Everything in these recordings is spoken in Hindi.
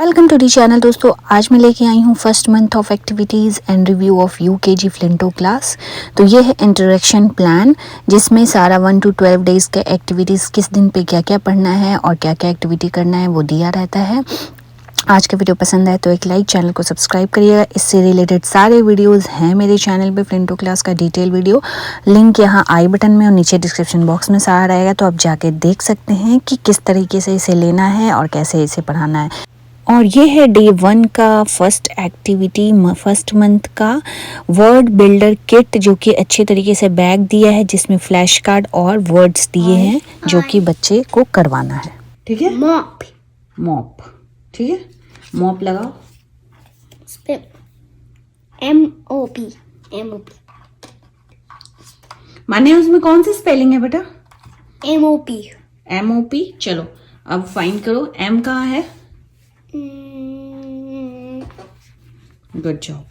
Welcome to the channel. दोस्तों आज मैं लेके आई हूँ first month of activities and review of UKG Flinto class. तो ये है इंट्रोडक्शन प्लान जिसमें सारा 1 to 12 डेज़ के एक्टिविटीज़ किस दिन पे क्या क्या पढ़ना है और क्या क्या एक्टिविटी करना है वो दिया रहता है। आज का वीडियो पसंद आए तो एक लाइक, चैनल को सब्सक्राइब करिएगा। इससे रिलेटेड सारे वीडियोस हैं मेरे चैनल पे। फ्लिंटो क्लास का डिटेल वीडियो लिंक यहाँ आई बटन में और नीचे डिस्क्रिप्शन बॉक्स में सारा रहेगा, तो आप जाके देख सकते हैं कि किस तरीके से इसे लेना है और कैसे इसे पढ़ाना है। और ये है डे 1 का फर्स्ट एक्टिविटी, फर्स्ट मंथ का वर्ड बिल्डर किट, जो कि अच्छे तरीके से बैग दिया है जिसमें फ्लैश कार्ड और वर्ड्स दिए हैं जो कि बच्चे को करवाना है। ठीक है, मॉप मॉप, ठीक है, मॉप लगाओ। MOP माने उसमें कौन सी स्पेलिंग है बेटा? MOP। चलो अब फाइंड करो, M कहाँ है? Good job.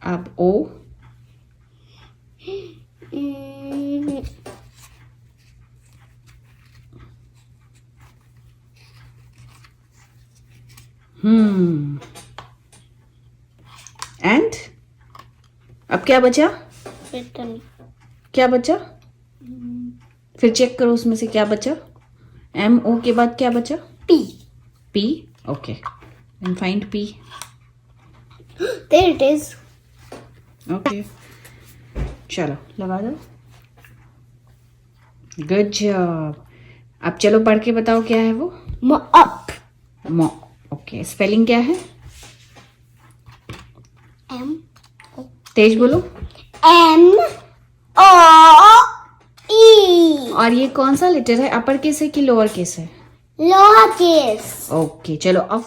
अब O, एंड अब क्या बचा? क्या बचा? फिर चेक करो उसमें से क्या बचा। MO के बाद क्या बचा? P, okay, and find P। There it is। Okay, चलो लगा दो। Good job. अब चलो पढ़ के बताओ क्या है वो। मॉप। ओके, स्पेलिंग क्या है? तेज बोलो। MOE। और ये कौन सा लेटर है, अपर केस है कि लोअर केस है? Lower case. ओके, चलो अब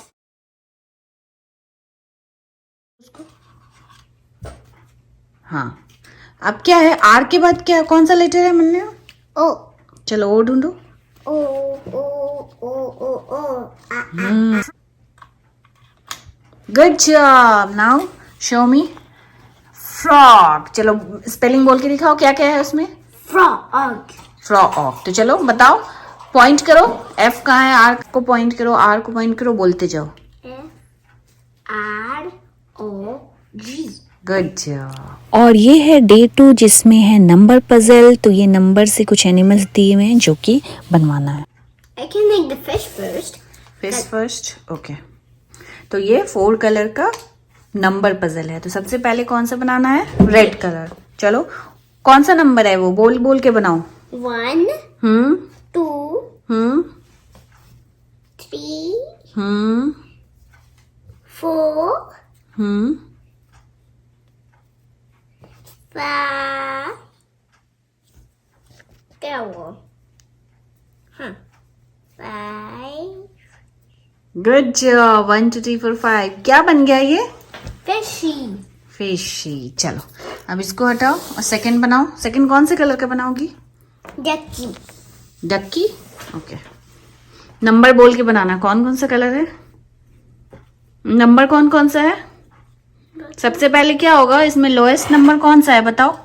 हाँ, अब क्या है? आर के बाद क्या, कौन सा लेटर है मन्ने? ओ। चलो ओ ढूंढो। O. Good job. Now show me frog. चलो स्पेलिंग बोल के दिखाओ क्या क्या है उसमें। फ्रॉग। तो चलो बताओ, पॉइंट करो। F कहाँ है? R को पॉइंट करो, R को पॉइंट करो, बोलते जाओ। FROG। Good job. और ये है डे 2 जिसमें है नंबर पजल। तो ये नंबर से कुछ एनिमल्स दिए हुए हैं जो कि बनवाना है। I can make the fish first। Fish first, okay. तो ये 4 कलर का नंबर पजल है। तो सबसे पहले कौन सा बनाना है? Red colour. चलो कौन सा नंबर है वो बोल बोल के बनाओ। 1 2 3 4 5 क्या हुआ? 5 गुड जॉब। 1 2 3 4 5 क्या बन गया ये? फिशी। चलो अब इसको हटाओ और सेकंड बनाओ। सेकंड कौन से कलर का बनाओगी? Ducky, okay. नंबर बोल के बनाना। कौन कौन सा कलर है? नंबर कौन कौन सा है? सबसे पहले क्या होगा इसमें? लोएस्ट नंबर कौन सा है बताओ।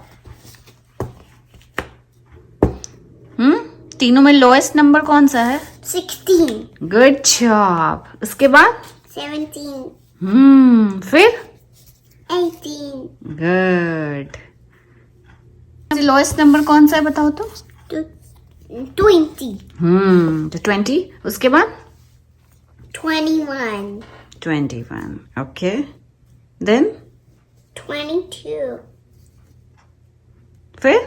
तीनों में लोएस्ट नंबर कौन सा है? 16। Good job. उसके बाद 17। फिर 18। गुड। लोएस्ट नंबर कौन सा है बताओ तो। 20। तो 20। उसके बाद 21। ओके। देन 22। फिर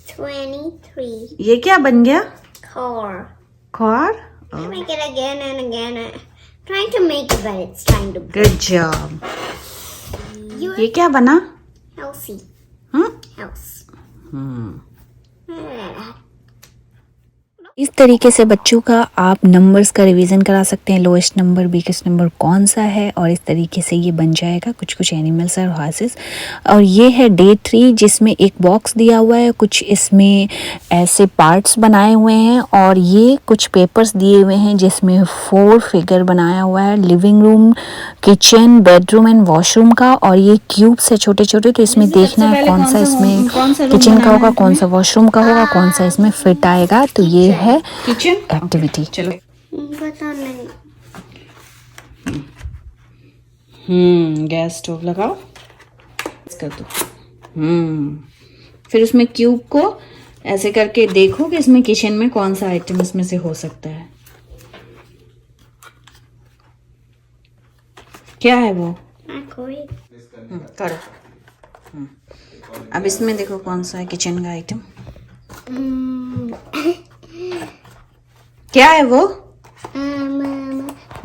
23। ये क्या बन गया? Car। Car. I make it again and again. Trying to make it, but it's trying to break. Good job. ये क्या बना? Healthy. House. इस तरीके से बच्चों का आप नंबर्स का रिवीजन करा सकते हैं। लोएस्ट नंबर, बिगेस्ट नंबर कौन सा है, और इस तरीके से ये बन जाएगा कुछ कुछ एनिमल्स और हॉर्सेस। और ये है डे 3 जिसमें एक बॉक्स दिया हुआ है, कुछ इसमें ऐसे पार्ट्स बनाए हुए हैं और ये कुछ पेपर्स दिए हुए हैं जिसमें 4 फिगर बनाया हुआ है, living room, kitchen, bedroom and washroom का। और ये क्यूब्स है छोटे छोटे, तो इसमें देखना है कौन सा इसमें किचन का होगा, कौन सा वॉशरूम का होगा, कौन सा इसमें फिट आएगा। तो ये है है किचन एक्टिविटी। चलो। पता नहीं। गैस स्टोव लगाओ, कर दो। फिर उसमें क्यूब को ऐसे करके देखो कि इसमें किचन में कौन सा आइटम इसमें से हो सकता है। क्या है वो? कोई करो। अब इसमें देखो कौन सा है किचन का आइटम। क्या है वो?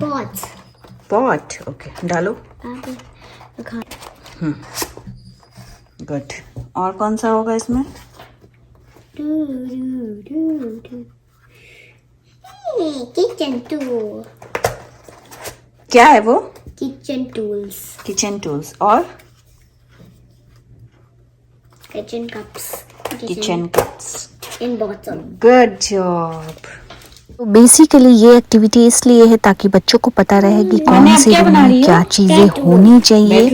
पॉट्स। पॉट। ओके, डालो। गुड। और कौन सा होगा इसमें? Kitchen tool. क्या है वो? Kitchen tools. Kitchen tools. और kitchen cups. Kitchen cups. In bottle. Good job. तो बेसिकली ये एक्टिविटी इसलिए है ताकि बच्चों को पता रहे कि कौन से रूम में क्या चीज़ें होनी चाहिए,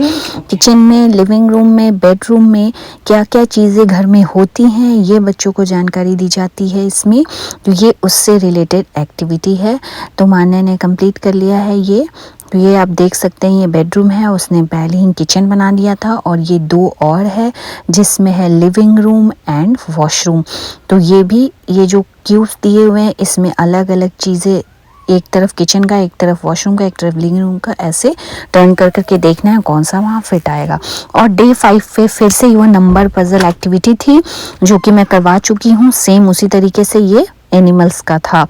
किचन में, लिविंग रूम में, बेडरूम में क्या क्या चीज़ें घर में होती हैं, ये बच्चों को जानकारी दी जाती है इसमें। तो ये उससे रिलेटेड एक्टिविटी है। तो मान्या ने कंप्लीट कर लिया है ये। तो ये आप देख सकते हैं, ये बेडरूम है, उसने पहले ही किचन बना दिया था, और ये 2 और है जिसमें है लिविंग रूम एंड वॉशरूम। तो ये भी, ये जो क्यूब्स दिए हुए हैं इसमें अलग अलग चीज़ें, एक तरफ किचन का, एक तरफ वॉशरूम का, एक तरफ लिविंग रूम का, ऐसे टर्न कर करके देखना है कौन सा वहाँ फिट आएगा। और डे 5 पे फिर से वो नंबर पजल एक्टिविटी थी जो कि मैं करवा चुकी हूँ, सेम उसी तरीके से ये एनिमल्स का था।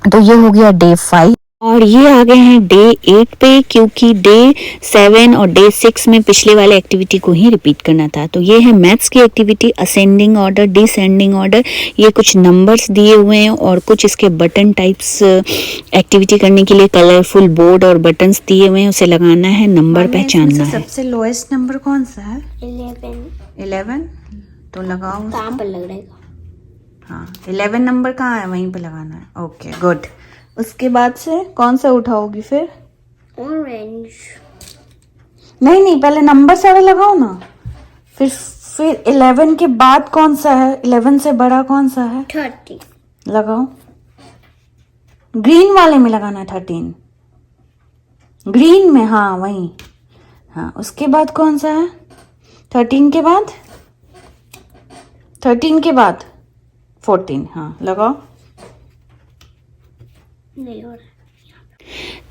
तो ये हो गया डे 5। और ये आ गए हैं डे 8 पे, क्योंकि डे 7 और डे 6 में पिछले वाले एक्टिविटी को ही रिपीट करना था। तो ये है मैथ्स की activity, ascending order, descending order. ये कुछ नंबर्स दिए हुए हैं और कुछ इसके बटन टाइप्स एक्टिविटी करने के लिए कलरफुल बोर्ड और बटन्स दिए हुए हैं, उसे लगाना है, नंबर पहचानना है। सबसे लोएस्ट नंबर कौन सा है? 11। तो लगाओ। कहाँ पर लग रहेगा? हाँ, 11 नंबर कहाँ है? वहीं पे लगाना है। Okay, good. उसके बाद से कौन सा उठाओगी फिर? ऑरेंज। नहीं, पहले नंबर सारा लगाओ ना। फिर 11 के बाद कौन सा है? 11 से बड़ा कौन सा है? 30। लगाओ। ग्रीन वाले में लगाना है 13। ग्रीन में, हाँ वही। हाँ, उसके बाद कौन सा है? 13 के बाद? 13 के बाद 14। हाँ, लगाओ। नहीं हो रहा।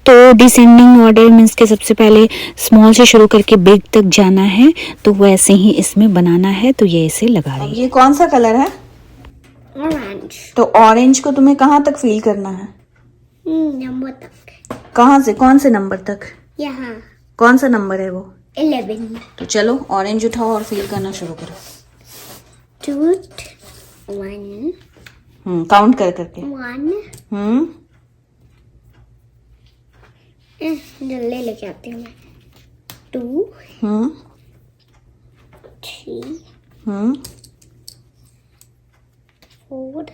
तो डिसेंडिंग ऑर्डर मीन्स के सबसे पहले स्मॉल से शुरू करके बिग तक जाना है, तो वैसे ही इसमें बनाना है। तो ये इसे लगा रही है। ये कौन सा कलर है? ऑरेंज। तो ऑरेंज को तुम्हें कहाँ तक फील करना है? नंबर तक। कहाँ से, कौन से नंबर तक? यहाँ। कौन सा नंबर है वो? 11। तो चलो ऑरेंज उठाओ और फील करना शुरू करो। 2 1 काउंट कर करके। 1 जल्दी लेके आती हूँ मैं। 2 3 4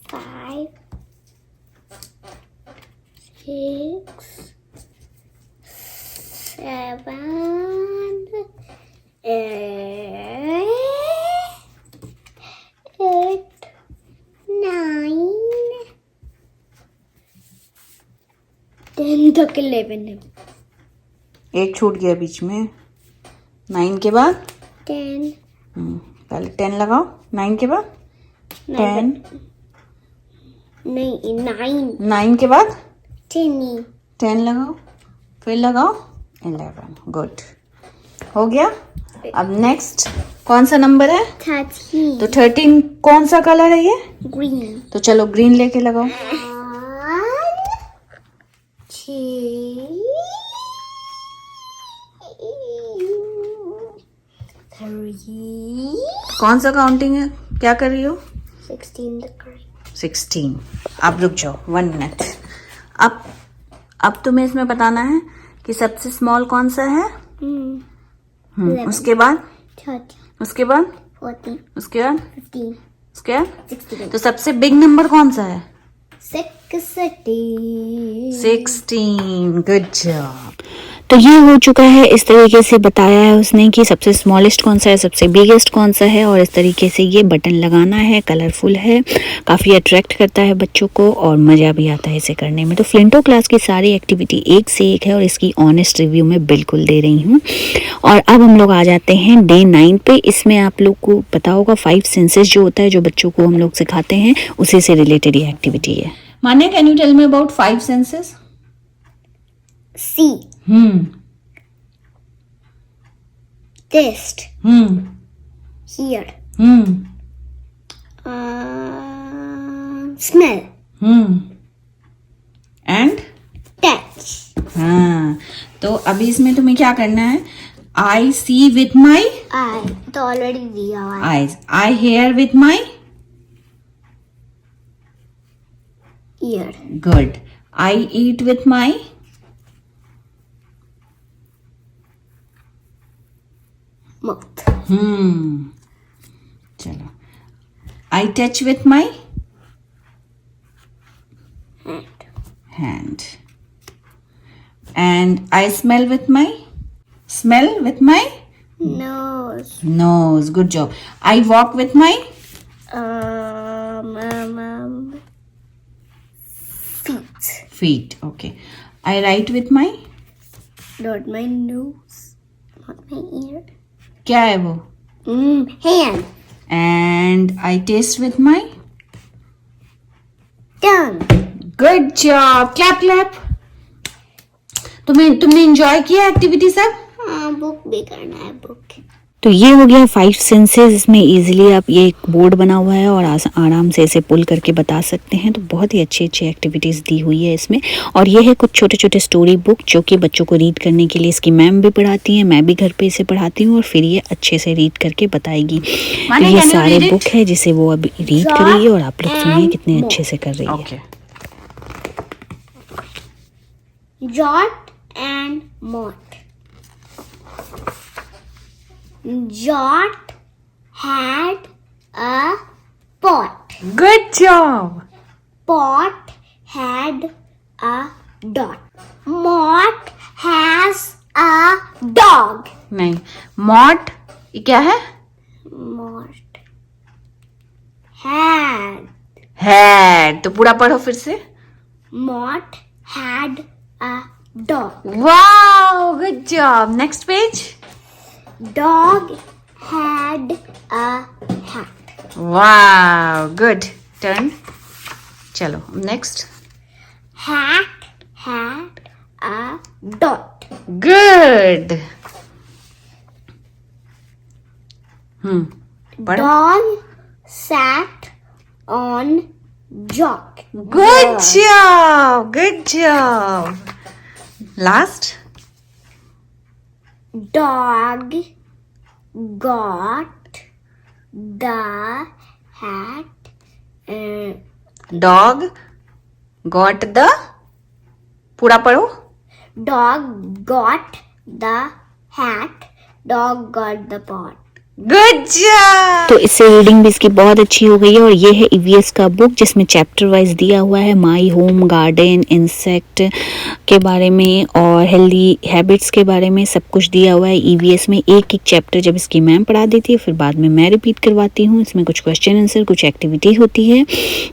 5 6 7 8 9 10 तक 11 है। एक छूट गया बीच में। 9 के बाद 10 पहले 10 लगाओ। 9 के बाद 10। नहीं 9 9 के बाद 10 लगाओ, फिर लगाओ 11। गुड, हो गया। अब नेक्स्ट कौन सा नंबर है? 13 तो 13 कौन सा कलर है ये? ग्रीन। तो चलो ग्रीन लेके लगाओ। 3 कौन सा काउंटिंग है, क्या कर रही हो? 16 तक करें। 16। अब रुक जाओ 1 मिनट। अब तुम्हें इसमें बताना है कि सबसे स्मॉल कौन सा है। उसके बाद 30 उसके बाद 40 उसके बाद 15 उसके बाद 16 तो सबसे बिग नंबर कौन सा है? 16 16। Good job. तो ये हो चुका है, इस तरीके से बताया है उसने कि सबसे स्मॉलेस्ट कौन सा है, सबसे बिगेस्ट कौन सा है, और इस तरीके से ये बटन लगाना है। कलरफुल है, काफ़ी अट्रैक्ट करता है बच्चों को और मज़ा भी आता है इसे करने में। तो फ्लिंटो क्लास की सारी एक्टिविटी एक से एक है और इसकी ऑनेस्ट रिव्यू मैं बिल्कुल दे रही हूँ। और अब हम लोग आ जाते हैं डे 9 पे। इसमें आप लोग को पता होगा 5 सेंसेस जो होता है, जो बच्चों को हम लोग सिखाते हैं, उसी से रिलेटेड ये एक्टिविटी है। Manya, can you tell me about 5 senses? See, taste, hear, smell, and touch, हाँ, तो अभी इसमें तुम्हें क्या करना है? I see with my eye. तो already दिया हुआ है. eyes. I hear with my Ear, good. I eat with my mouth, चलो. I touch with my hand. And I smell with my nose, nose. Good job. I walk with my feet. Okay. I write with my not my nose, not my ear. क्या है वो? Hand, And I taste with my tongue. good job. Clap clap. तुमने एंजॉय किया एक्टिविटी सब? हाँ, बुक भी करना है, बुक. तो ये हो गया 5 सेंसेस। इसमें इजीली आप, ये एक बोर्ड बना हुआ है और आराम से इसे पुल करके बता सकते हैं। तो बहुत ही अच्छी अच्छी एक्टिविटीज़ दी हुई है इसमें। और ये है कुछ छोटे छोटे स्टोरी बुक जो कि बच्चों को रीड करने के लिए इसकी मैम भी पढ़ाती हैं, मैं भी घर पे इसे पढ़ाती हूँ और फिर ये अच्छे से रीड करके बताएगी। तो ये सारे बुक है जिसे वो अभी रीड करेगी और आप लोग सुनिए कितने अच्छे से कर रही है। Jot and Mot. Jot had a pot. Good job. Pot had a dot. Mot has a dog. नहीं, मॉट ये क्या है? Mot had. Had. तो पूरा पढ़ो फिर से. Mot had a dog. Wow, good job. Next page. Dog had a hat. Wow, good. Turn. चलो next. Hat had a dot. Good. पढ़. Dog sat on jock. Good job. Good job. Last. Dog got the hat. Dog got the. पूरा पढ़ो. Dog got the hat. Dog got the pot. Good job. तो इससे रीडिंग भी इसकी बहुत अच्छी हो गई है। और ये है ईवीएस का बुक जिसमें चैप्टर वाइज दिया हुआ है माई होम गार्डन, इंसेक्ट के बारे में और हेल्दी हैबिट्स के बारे में सब कुछ दिया हुआ है ईवीएस में। एक एक चैप्टर जब इसकी मैम पढ़ा देती है फिर बाद में मैं रिपीट करवाती हूँ। इसमें कुछ क्वेश्चन आंसर, कुछ एक्टिविटी होती है।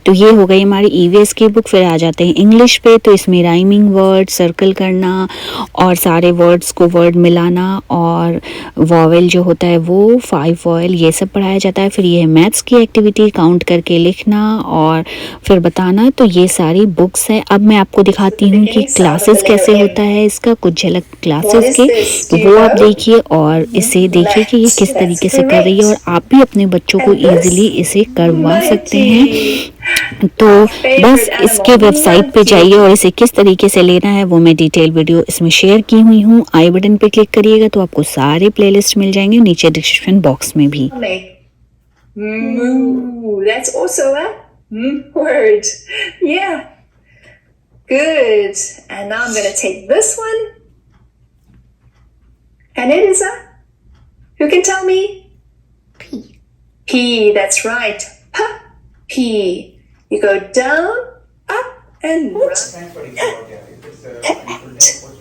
तो ये हो गई हमारी ईवीएस की बुक। फिर आ जाते हैं इंग्लिश पे। तो इसमें राइमिंग वर्ड सर्कल करना और सारे वर्ड्स को वर्ड मिलाना और वॉवेल जो होता है वो 5 वॉवेल ये सब पढ़ाया जाता है। फिर ये है मैथ्स की एक्टिविटी, काउंट करके लिखना और फिर बताना। तो ये सारी बुक्स है। अब मैं आपको दिखाती हूँ कि क्लासेस कैसे होता है इसका, कुछ झलक क्लासेस के वो आप देखिए और इसे देखिए कि ये किस तरीके से कर रही है और आप भी अपने बच्चों को इजीली इसे करवा सकते हैं। तो बस इसके वेबसाइट पे जाइए और इसे किस तरीके से लेना है वो मैं डिटेल वीडियो इसमें शेयर की हुई हूँ। आई बटन पे क्लिक करिएगा तो आपको सारे प्लेलिस्ट मिल जाएंगे, नीचे डिस्क्रिप्शन बॉक्स में भी। Moo. That's also a word. Yeah. Good. And now I'm going to take this one. And it is a. Who can tell me? P. P. That's right. P. P. You go down, up, and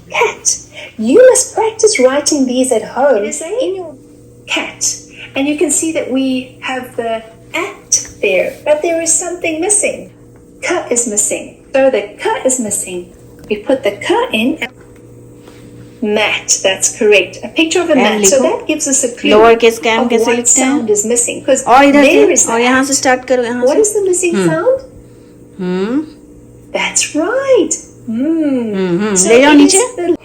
cat. You must practice writing these at home in your cat. And you can see that we have the at there, but there is something missing. K is missing. So the K is missing. We put the K in. Mat, that's correct. A picture of a mat. So that gives us a clue lower case came of कैसे what लिखते हैं? sound is missing. Because और इधर there is से और the यहाँ at. से स्टार्ट करो, यहाँ What से. is the missing sound? That's right. So ले जाओ it is नीचे. the-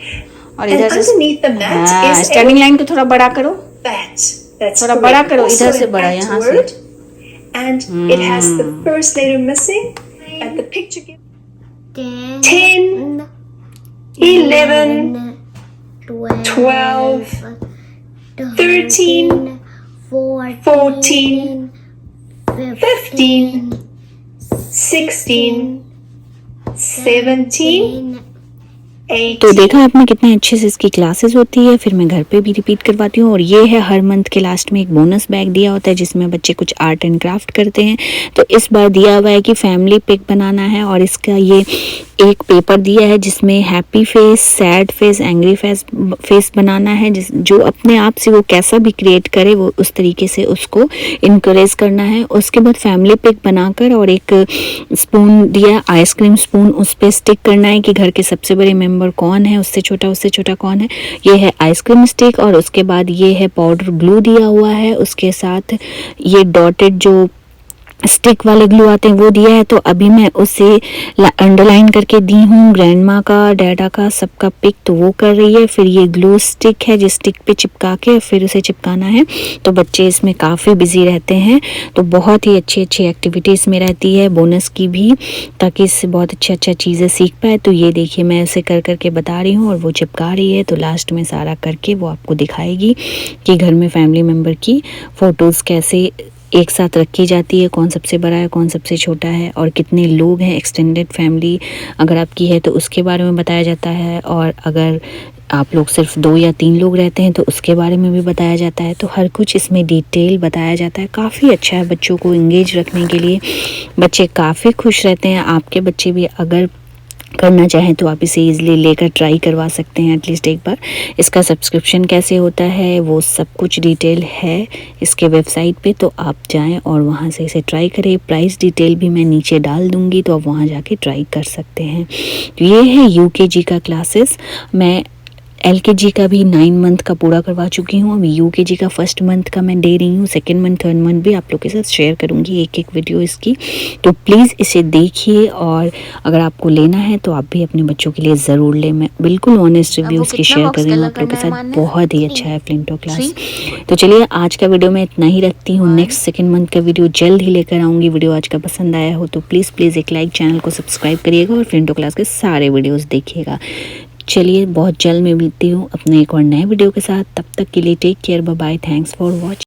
और and इधर से underneath the mat हाँ, is स्टैंडिंग लाइन को थोड़ा बड़ा करो. bat. That's थोड़ा correct. बड़ा करो, Also इधर से an बड़ा, at यहाँ से. word, and it has the first letter missing. And the picture gives 10, 11, 12, 13, 14, 15, 16, 17, 18. तो देखा आपने कितने अच्छे से इसकी क्लासेस होती है, फिर मैं घर पे भी रिपीट करवाती हूँ। और ये है हर मंथ के लास्ट में एक बोनस बैग दिया होता है जिसमें बच्चे कुछ आर्ट एंड क्राफ्ट करते हैं। तो इस बार दिया हुआ है कि फैमिली पिक बनाना है और इसका ये एक पेपर दिया है जिसमें happy face, sad face, angry face बनाना है। जो अपने आप से वो कैसा भी क्रिएट करे वो उस तरीके से उसको इनकरेज करना है। उसके बाद फैमिली पिक बनाकर और एक स्पून दिया, आइसक्रीम स्पून, उस पर स्टिक करना है कि घर के सबसे बड़े मेंबर कौन है, उससे छोटा कौन है। ये है आइसक्रीम स्टिक और उसके बाद ये है पाउडर ग्लू दिया हुआ है, उसके साथ ये डॉटेड जो स्टिक वाले ग्लू आते हैं वो दिया है। तो अभी मैं उसे अंडरलाइन करके दी हूँ, ग्रैंडमा का, डैडा का, सबका पिक तो वो कर रही है। फिर ये ग्लू स्टिक है जिस स्टिक पे चिपका के फिर उसे चिपकाना है। तो बच्चे इसमें काफ़ी बिजी रहते हैं। तो बहुत ही अच्छी एक्टिविटीज़ में रहती है बोनस की भी, ताकि इससे बहुत अच्छा चीज़ें सीख पाए। तो ये देखिए मैं उसे कर करके बता रही हूँ और वो चिपका रही है। तो लास्ट में सारा करके वो आपको दिखाएगी कि घर में फैमिली मेम्बर की फ़ोटोज़ कैसे एक साथ रखी जाती है, कौन सबसे बड़ा है, कौन सबसे छोटा है और कितने लोग हैं। एक्सटेंडेड फैमिली अगर आपकी है तो उसके बारे में बताया जाता है, और अगर आप लोग सिर्फ 2 या 3 लोग रहते हैं तो उसके बारे में भी बताया जाता है। तो हर कुछ इसमें डिटेल बताया जाता है। काफ़ी अच्छा है बच्चों को इंगेज रखने के लिए। बच्चे काफ़ी खुश रहते हैं। आपके बच्चे भी अगर करना चाहें तो आप इसे ईज़िली लेकर ट्राई करवा सकते हैं एटलीस्ट एक बार। इसका सब्सक्रिप्शन कैसे होता है वो सब कुछ डिटेल है इसके वेबसाइट पे, तो आप जाएं और वहाँ से इसे ट्राई करें। प्राइस डिटेल भी मैं नीचे डाल दूँगी तो आप वहाँ जाके ट्राई कर सकते हैं। तो ये है यूकेजी का क्लासेस। मैं एलकेजी का भी 9 मंथ का पूरा करवा चुकी हूँ। अभी यूकेजी का फर्स्ट मंथ का मैं दे रही हूँ। सेकेंड मंथ, थर्ड मंथ भी आप लोग के साथ शेयर करूँगी एक वीडियो इसकी। तो प्लीज़ इसे देखिए और अगर आपको लेना है तो आप भी अपने बच्चों के लिए ज़रूर लें। मैं बिल्कुल ऑनेस्ट रिव्यू इसकी शेयर कर रही हूँ आप लोग के साथ। बहुत ही अच्छा है फ्लिंटो क्लास। तो चलिए आज का वीडियो मैं इतना ही रखती हूँ। नेक्स्ट सेकेंड मंथ का वीडियो जल्द ही लेकर आऊँगी। वीडियो आज का पसंद आया हो तो प्लीज़ एक लाइक, चैनल को सब्सक्राइब करिएगा और फ्लिंटो क्लास के सारे वीडियोज़ देखिएगा। चलिए बहुत जल्द मैं मिलती हूँ अपने एक और नए वीडियो के साथ। तब तक के लिए take care, bye bye, thanks for watching.